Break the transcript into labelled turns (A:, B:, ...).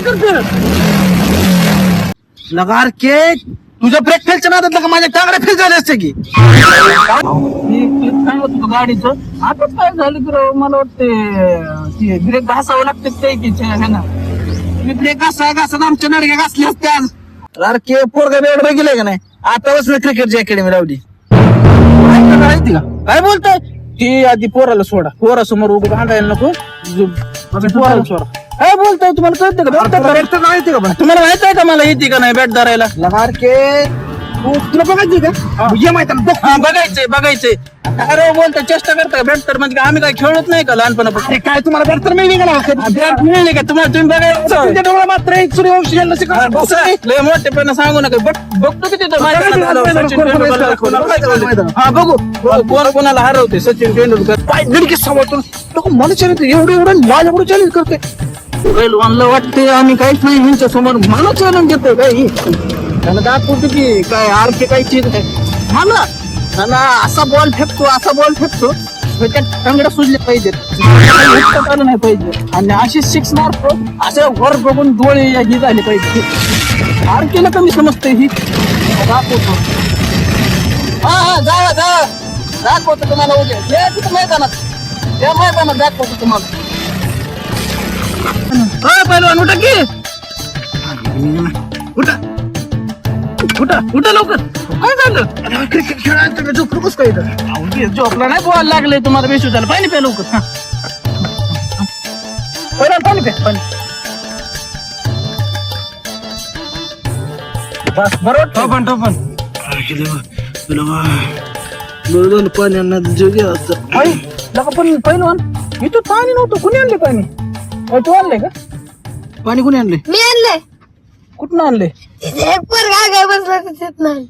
A: करतोय लगार के तुझ्या ब्रेक फेलच्या नादात का माझ्या टांगड्या फेल झाले असते की
B: गाडीचं आताच काय झालं तर मला वाटते ब्रेक घासावं लागतं ते की
A: मी ब्रेक घासत आमच्या नडक्या घासल्या असत्या अरे के पोरगा बेवड गेले का नाही आता बस क्रिकेटची अकॅडमी लावली काय बोलतोय ती आधी पोराला सोडा पोरासमोर उभं भांडायला नको पोराला सोडा काय बोलतोय तुम्हाला कळतं का माहिती का तुम्हाला माहित आहे का मला येते का नाही बॅट धरायला लगार के तुला बघायची का ये माहिती बघायचंय अरे बोलतोय चेष्टा करता बॅट तर म्हणजे आम्ही काय खेळत नाही का लहानपणापासून काय तुम्हाला बॅट तर मिळली का बॅट मिळली का तुम्हाला तुम्ही बघायचं मात्र एक सूर्यवंशी यांना लय मोठेपणा सांगू नका बघतो की तिथं हा बघू कोण कोणाला हरवते सचिन तेंडुलकर पाय दडकी समोर मला चॅलेंज एवढं माझ्याकडे चॅलेंज करते पहिलवानला वाटते आम्ही काहीच नाही ह्यांच्या समोर मला चॅलेंज देतोय काही त्याला दाखवतो की काय आरके काही चीज आहे मला त्याला असा बॉल फेकतो त्याच्यात टंगड्या सुजले पाहिजेत आलं नाही पाहिजे आणि अशी सिक्स मारतो असे वर बघून डोळे ही झाले पाहिजे आरकेला कमी समजते ही दाखवतो हा जावा दाखवतो तुम्हाला उद्या तिथं मैदानात दाखवतो तुम्हाला पहिलवान उठा की उठा लवकर काय झालं क्रिकेट खेळायचं झोपलो कस काय झोपला नाही बोलायला लागले तुम्हाला बेशू झालं पाणी प्या लवकर पाणी प्या बस बरोबर टोपण बरोबर पाण्याना जोगे असतं पण पहिलवान इथं पाणी नव्हतं कुणी आणले पाणी तू आणलंय का पाणी कुणी आणले
C: मी आणलंय
A: कुठं आणले
C: तिथे एक पोरगा काय बसला तिथे नाही